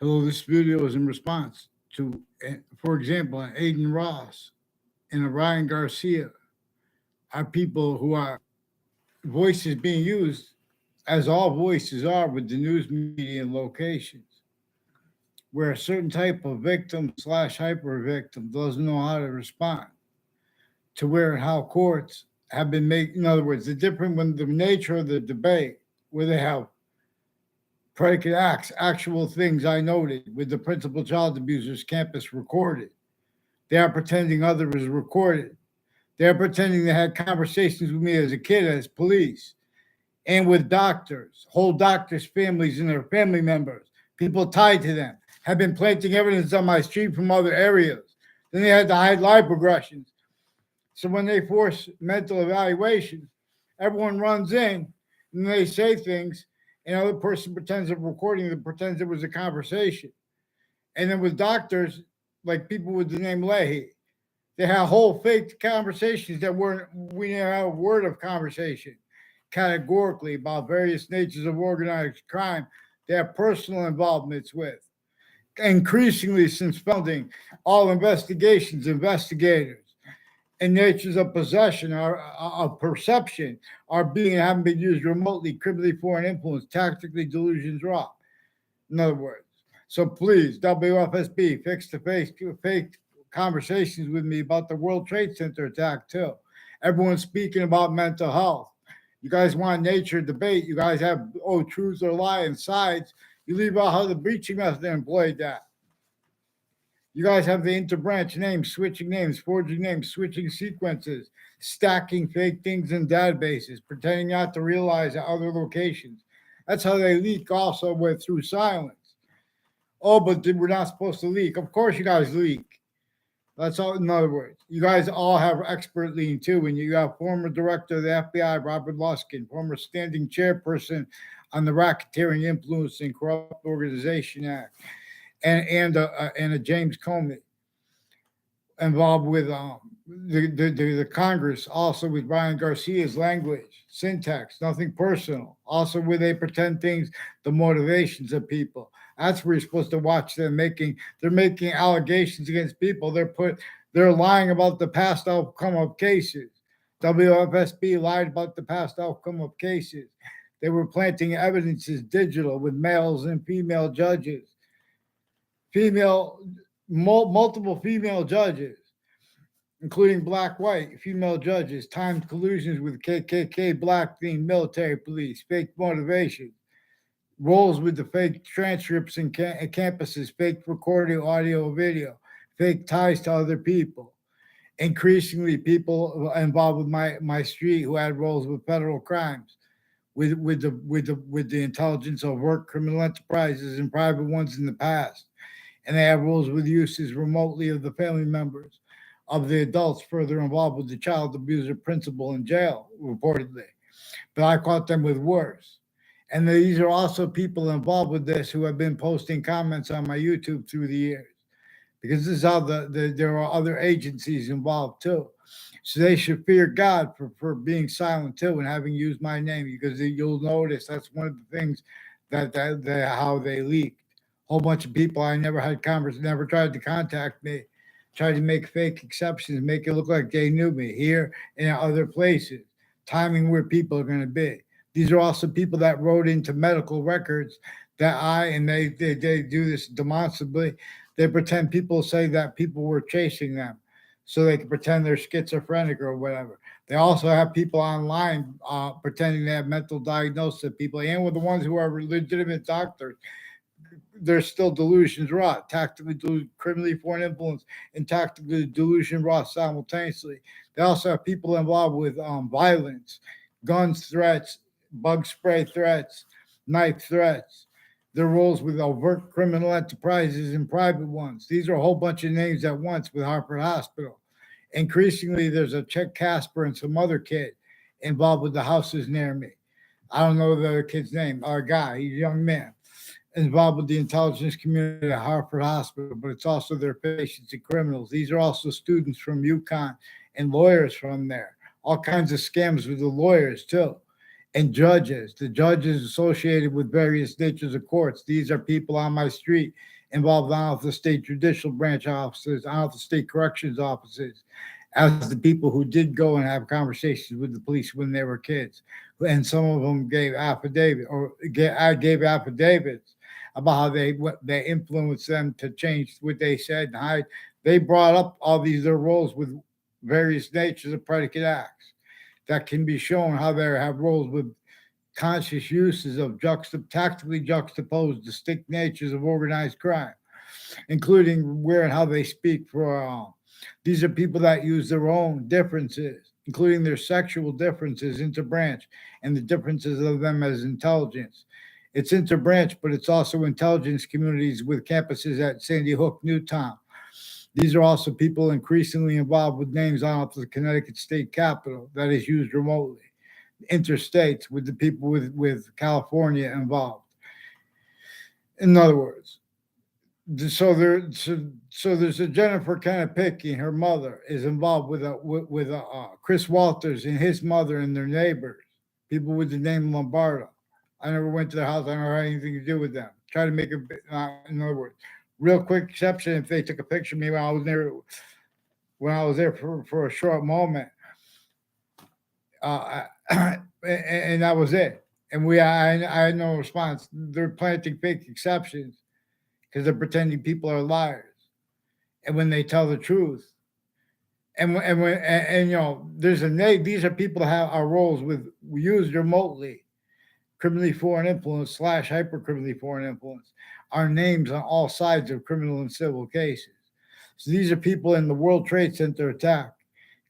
Hello, this video is in response to, for example, an Adin Ross and a Ryan Garcia are people who are voices being used, as all voices are with the news media and locations, where a certain type of victim slash hyper victim doesn't know how to respond to where and how courts have been making. In other words, the different when the nature of the debate, where they have predicate acts, actual things I noted with the principal child abuser's campus recorded. They are pretending others is recorded. They're pretending they had conversations with me as a kid as police and with doctors, whole doctors' families and their family members, people tied to them, have been planting evidence on my street from other areas. Then they had to hide live progressions. So when they force mental evaluation, everyone runs in and they say things, and the other person pretends they're recording it, pretends it was a conversation. And then with doctors, like people with the name Leahy, they have whole fake conversations that weren't, we didn't have a word of conversation categorically about various natures of organized crime they have personal involvements with. Increasingly, since founding, all investigators, and natures of possession or of perception are being and haven't been used remotely, criminally foreign influence, tactically delusions raw. In other words, so please, WFSB, fix the fake conversations with me about the World Trade Center attack too. Everyone's speaking about mental health. You guys want nature debate. You guys have truth or lie and sides. You leave out how the breaching method employed that. You guys have the interbranch names, switching names, forging names, switching sequences, stacking fake things in databases, pretending not to realize at other locations. That's how they leak also with through silence. Oh, but we're not supposed to leak. Of course you guys leak. That's all. In other words, you guys all have expert lean too. And you have former director of the FBI, Robert Luskin, former standing chairperson on the Racketeering Influence and Corrupt Organization Act, and a James Comey involved with the Congress, also with Ryan Garcia's language, syntax, nothing personal. Also, where they pretend things, the motivations of people. That's where you're supposed to watch them making. They're making allegations against people. They're lying about the past outcome of cases. WFSB lied about the past outcome of cases. They were planting evidences digital with males and female judges, multiple female judges, including black, white, female judges, timed collusions with KKK, black themed military police, fake motivation, roles with the fake transcripts and campuses, fake recording audio, video, fake ties to other people. Increasingly, people involved with my street who had roles with federal crimes, with the intelligence of work criminal enterprises and private ones in the past, and they have roles with uses remotely of the family members of the adults further involved with the child abuser principal in jail, reportedly. But I caught them with worse. And these are also people involved with this who have been posting comments on my YouTube through the years. Because this is how there are other agencies involved too. So they should fear God for being silent too and having used my name, because you'll notice that's one of the things that how they leaked. Whole bunch of people I never had never tried to contact me, tried to make fake exceptions, make it look like they knew me here and in other places, timing where people are going to be. These are also people that wrote into medical records that they do this demonstrably. They pretend people say that people were chasing them so they can pretend they're schizophrenic or whatever. They also have people online pretending they have mental diagnosis of people, and with the ones who are legitimate doctors, there's still delusions raw, tactically criminally foreign influence, and tactically delusion raw simultaneously. They also have people involved with violence, guns threats, bug spray threats, knife threats. Their roles with overt criminal enterprises and private ones. These are a whole bunch of names at once with Harvard Hospital. Increasingly, there's a Chet Casper and some other kid involved with the houses near me. I don't know the other kid's name, our guy, he's a young man, involved with the intelligence community at Harvard Hospital, but it's also their patients and criminals. These are also students from UConn and lawyers from there. All kinds of scams with the lawyers too. and judges. The judges associated with various natures of courts. These are people on my street involved on the state judicial branch officers, on the state corrections officers, as the people who did go and have conversations with the police when they were kids. And some of them gave affidavit I gave affidavits about how they influenced them to change what they said and how they brought up all these their roles with various natures of predicate acts that can be shown how they have roles with conscious uses of tactically juxtaposed distinct natures of organized crime, including where and how they speak for. These are people that use their own differences, including their sexual differences, interbranch, and the differences of them as intelligence. It's interbranch, but it's also intelligence communities with campuses at Sandy Hook, Newtown. These are also people increasingly involved with names on the Connecticut state capitol that is used remotely, interstates with the people with California involved. In other words, so there's a Jennifer Kanapicky, her mother is involved with Chris Walters and his mother and their neighbors, people with the name Lombardo. I never went to their house. I never had anything to do with them. Try to make it. In other words, real quick exception if they took a picture of me when I was there for a short moment, and that was it. And I had no response. They're planting fake exceptions because they're pretending people are liars, and when they tell the truth, and you know, these are people that have our roles with used remotely, criminally foreign influence / hyper criminally foreign influence, are names on all sides of criminal and civil cases. So these are people in the World Trade Center attack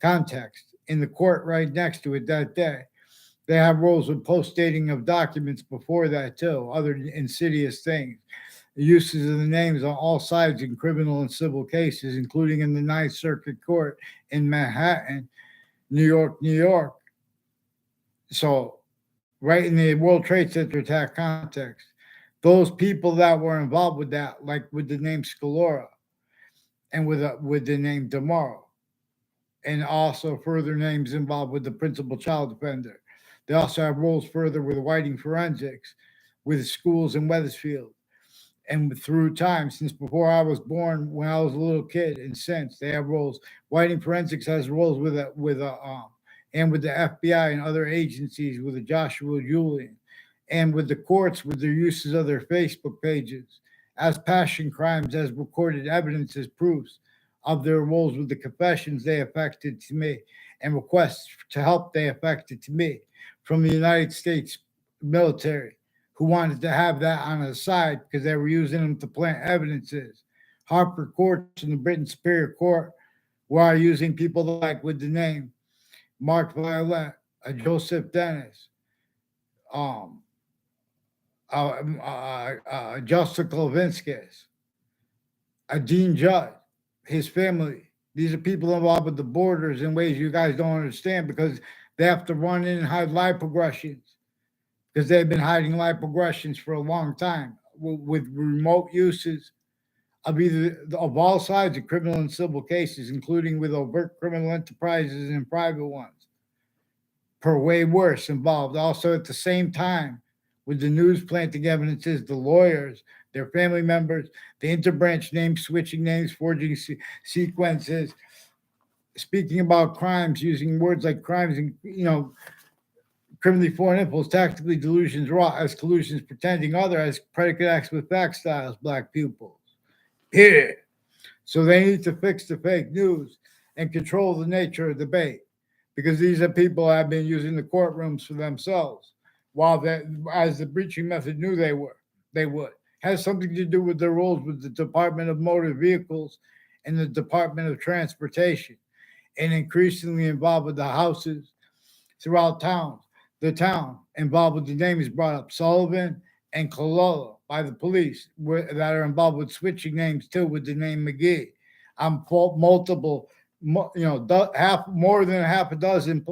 context, in the court right next to it that day. They have roles with post dating of documents before that too, other insidious things. The uses of the names on all sides in criminal and civil cases, including in the Ninth Circuit Court in Manhattan, New York, New York. So, right in the World Trade Center attack context, those people that were involved with that, like with the name Scalora and with the name Demaro, and also further names involved with the principal child defender. They also have roles further with Whiting Forensics, with schools in Weathersfield, and through time, since before I was born, when I was a little kid, and since they have roles. Whiting Forensics has roles and with the FBI and other agencies with the Joshua Julian, and with the courts with their uses of their Facebook pages as passion crimes, as recorded evidence, as proofs of their roles with the confessions they effected to me and requests to help they effected to me from the United States military, who wanted to have that on the side because they were using them to plant evidences. Harper Courts and the Britain Superior Court were using people like with the name Mark Violet, Joseph Dennis, um, Justin Klavinskis, Dean Judd, his family. These are people involved with the borders in ways you guys don't understand because they have to run in and hide live progressions because they've been hiding live progressions for a long time with remote uses of all sides of criminal and civil cases, including with overt criminal enterprises and private ones, per way worse involved. Also, at the same time, with the news planting evidences, the lawyers, their family members, the interbranch names, switching names, forging sequences, speaking about crimes, using words like crimes and, criminally foreign influence, tactically delusions, raw as collusions, pretending other as predicate acts with fact styles, black pupils. Yeah. So they need to fix the fake news and control the nature of debate because these are people that have been using the courtrooms for themselves while as the breaching method knew they would. Has something to do with their roles with the Department of Motor Vehicles and the Department of Transportation, and increasingly involved with the houses throughout towns. The town involved with the names brought up, Sullivan and Cololo by the police, that are involved with switching names too with the name McGee. I'm multiple, more than half a dozen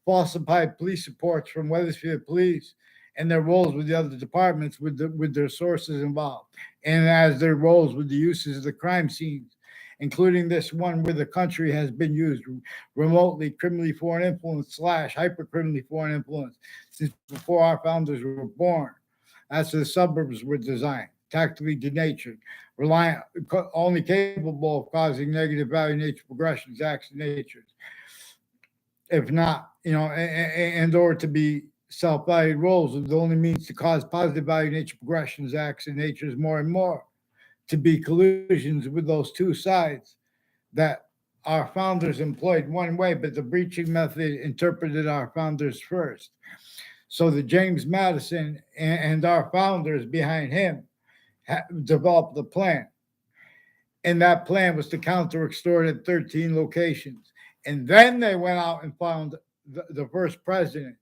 falsified police reports from Weathersfield Police and their roles with the other departments with their sources involved, and as their roles with the uses of the crime scenes, including this one where the country has been used remotely, criminally foreign influence / hyper criminally foreign influence, since before our founders were born. That's the suburbs were designed, tactically denatured, reliant, only capable of causing negative value nature progressions, acts of natures. If not, and or to be self-valued roles are the only means to cause positive value nature progressions, acts of natures more and more. To be collusions with those two sides that our founders employed one way, but the breaching method interpreted our founders first. So the James Madison and our founders behind him developed the plan. And that plan was to counter extort at 13 locations. And then they went out and found the first president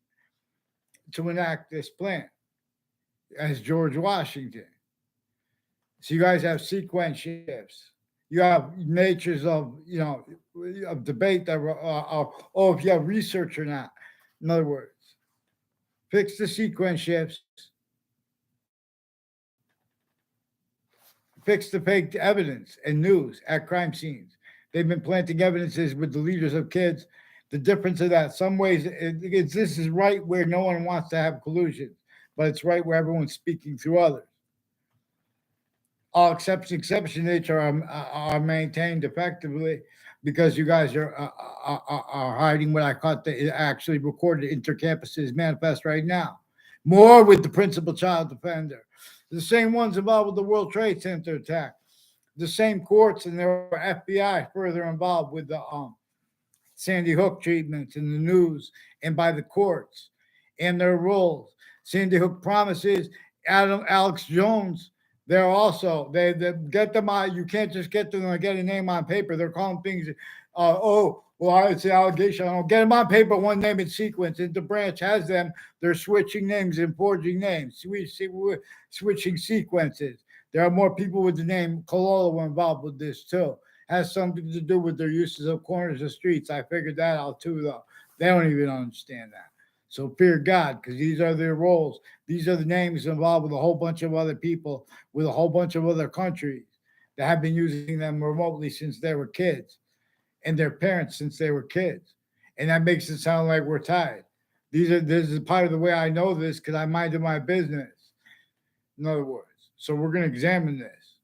to enact this plan as George Washington. So you guys have sequence shifts. You have natures of debate that if you have research or not. In other words, fix the sequence shifts, fix the fake evidence and news at crime scenes. They've been planting evidences with the leaders of kids. The difference of that, some ways, this is right where no one wants to have collusion, but it's right where everyone's speaking through others. All exception nature are maintained effectively because you guys are hiding what I caught the actually recorded intercampuses manifest right now. More with the principal child defender, the same ones involved with the World Trade Center attack, the same courts and their FBI further involved with the Sandy Hook treatments in the news and by the courts and their roles. Sandy Hook promises Alex Jones. They're also they get them out. You can't just get them and get a name on paper. They're calling things. It's an allegation. I don't get them on paper. One name in sequence. And the branch has them. They're switching names and forging names. Switching sequences. There are more people with the name Cololo involved with this too. Has something to do with their uses of corners of streets. I figured that out too, though. They don't even understand that. So fear God, because these are their roles. These are the names involved with a whole bunch of other people, with a whole bunch of other countries that have been using them remotely since they were kids, and their parents since they were kids. And that makes it sound like we're tied. This is part of the way I know this because I minded my business. In other words, so we're going to examine this.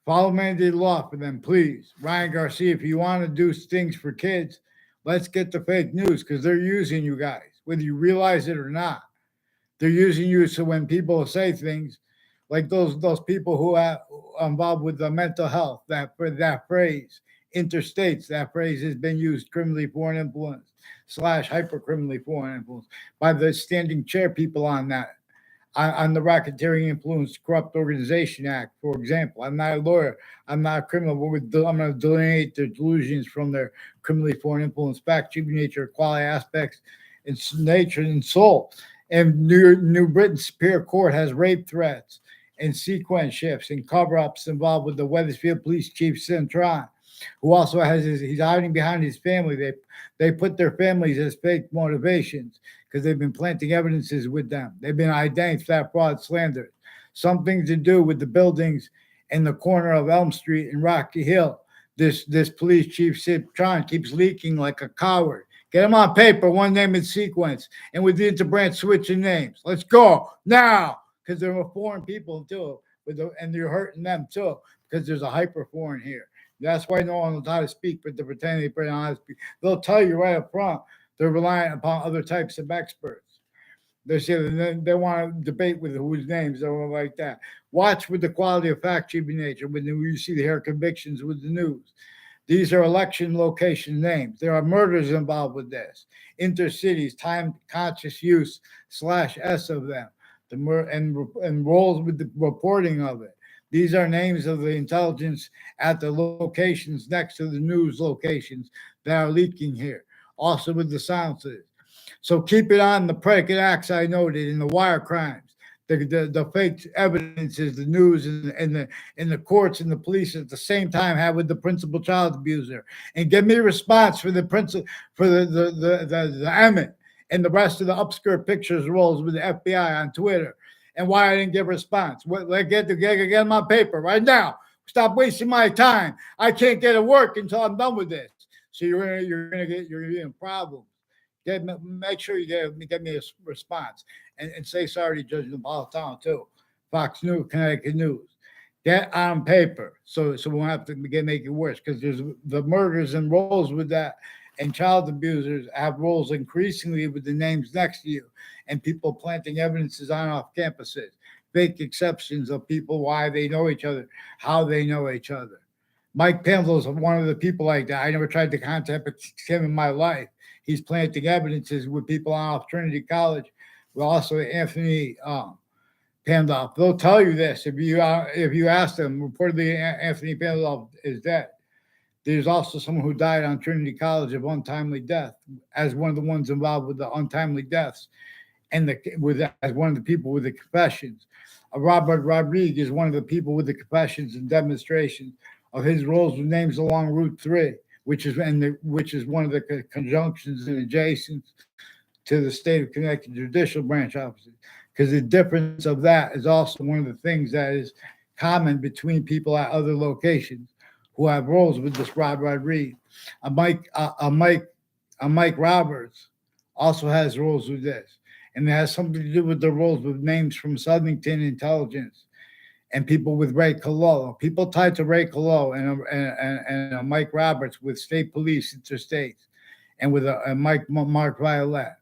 Follow mandated law for them, please. Ryan Garcia, if you want to do things for kids, let's get the fake news because they're using you guys, whether you realize it or not. They're using you so when people say things like those people who are involved with the mental health, that phrase, interstates, that phrase has been used criminally foreign influence / hypercriminally foreign influence by the standing chair people on that. On the Racketeering Influence Corrupt Organization Act, for example. I'm not a lawyer. I'm not a criminal. I'm going to delineate their delusions from their criminally foreign influence, fact, nature, quality aspects, and nature and soul. And New Britain Superior Court has rape threats and sequence shifts and cover-ups involved with the Wethersfield Police Chief Cintron, who also he's hiding behind his family. They put their families as fake motivations because they've been planting evidences with them. They've been identified theft, fraud, slander. Something to do with the buildings in the corner of Elm Street and Rocky Hill. This police chief Cintron keeps leaking like a coward. Get them on paper, one name in sequence, and with the interbranch switching names. Let's go now, because they're foreign people too, and you're hurting them too, because there's a hyper foreign here. That's why no one knows how to speak, but they're pretending they know how to speak. They'll tell you right up front they're relying upon other types of experts. They say they want to debate with whose names or like that. Watch with the quality of fact cheaping nature when you see the hair convictions with the news. These are election location names. There are murders involved with this. Intercities, time conscious use /S of them, and roles with the reporting of it. These are names of the intelligence at the locations next to the news locations that are leaking here. Also with the silences. So keep it on the predicate acts I noted in the wire crimes, the fake evidences, the news and the courts and the police at the same time have with the principal child abuser, and give me a response for the the Emmett and the rest of the upskirt pictures rolls with the FBI on Twitter, and why I didn't get a response. Get them on paper right now. Stop wasting my time. I can't get to work until I'm done with this. So you're gonna get in problems. Make sure you get me a response and say sorry to Judge Napolitano too. Fox News, Connecticut News. Get on paper so we won't have to make it worse because there's the murders and roles with that, and child abusers have roles increasingly with the names next to you, and people planting evidences on off campuses, fake exceptions of people why they know each other, how they know each other. Mike Pamlo's one of the people like that. I never tried to contact him in my life. He's planting evidences with people on off Trinity College. Well, also Anthony Pandolf. They'll tell you this if you ask them. Reportedly, Anthony Pandolf is dead. There's also someone who died on Trinity College of untimely death as one of the ones involved with the untimely deaths, and as one of the people with the confessions. Robert Rodriguez is one of the people with the confessions and demonstrations of his roles with names along Route 3, which is one of the conjunctions and adjacent to the state of Connecticut judicial branch offices. Because the difference of that is also one of the things that is common between people at other locations who have roles with this Rod Rodriguez. Mike Roberts also has roles with this, and it has something to do with the roles with names from Southington Intelligence and people with Ray Collo, people tied to Ray Collo and Mike Roberts with state police interstate, and with Mark Violet,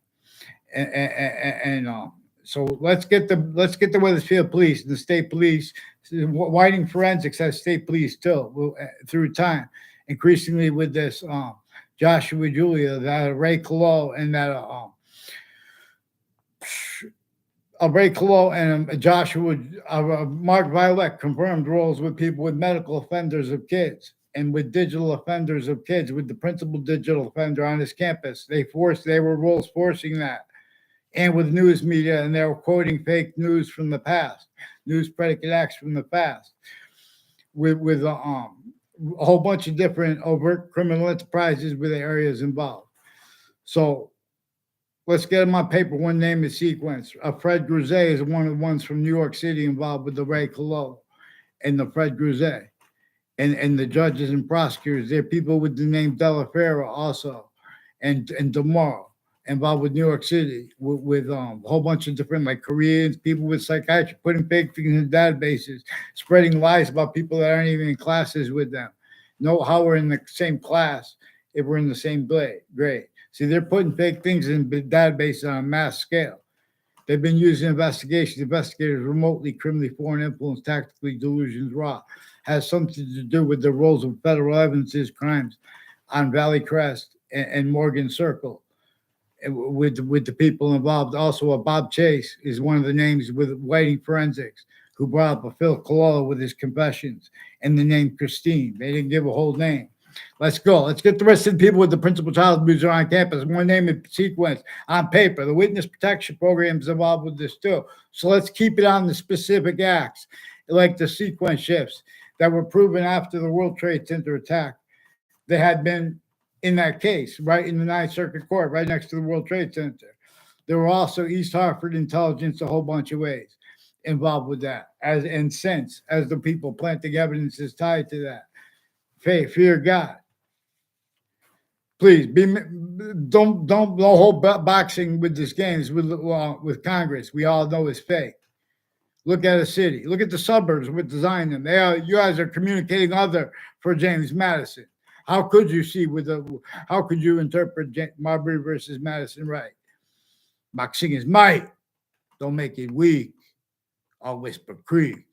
and so let's get the Weathersfield Police and the state police. Whiting Forensics has state police too through time, increasingly with this Joshua Julia, that Ray Collo, and that Ray Collo and Joshua Mark Violet confirmed roles with people with medical offenders of kids and with digital offenders of kids, with the principal digital offender on his campus. They were roles forcing that, and with news media, and they were quoting fake news from the past, news predicate acts from the past, with a whole bunch of different overt criminal enterprises with the areas involved. So let's get them on paper. One name is sequence. Fred Grisey is one of the ones from New York City involved with the Ray Collo and the Fred Grisey. And the judges and prosecutors, they're people with the name Delaferro also, and DeMauro, involved with New York City with a whole bunch of different, like, Koreans, people with psychiatry, putting fake things in databases, spreading lies about people that aren't even in classes with them. Know how we're in the same class if we're in the same grade. See, they're putting fake things in databases on a mass scale. They've been using investigators remotely, criminally, foreign influence, tactically, delusions, raw. Has something to do with the roles of federal evidences crimes on Valley Crest and Morgan Circle with the people involved. Also, Bob Chase is one of the names with Whiting Forensics, who brought up a Phil Cololo with his confessions and the name Christine. They didn't give a whole name. Let's go. Let's get the rest of the people with the principal child abuser on campus. One name in sequence on paper. The witness protection program is involved with this too. So let's keep it on the specific acts, like the sequence shifts that were proven after the World Trade Center attack. They had been in that case, right in the Ninth Circuit Court, right next to the World Trade Center. There were also East Hartford intelligence, a whole bunch of ways involved with that, as the people planting evidence is tied to that. Faith, fear God. Please don't hold boxing with these games with Congress. We all know it's fake. Look at a city. Look at the suburbs with design them. You guys are communicating other for James Madison. How could you how could you interpret Marbury versus Madison right? Boxing is might. Don't make it weak. I'll whisper creek.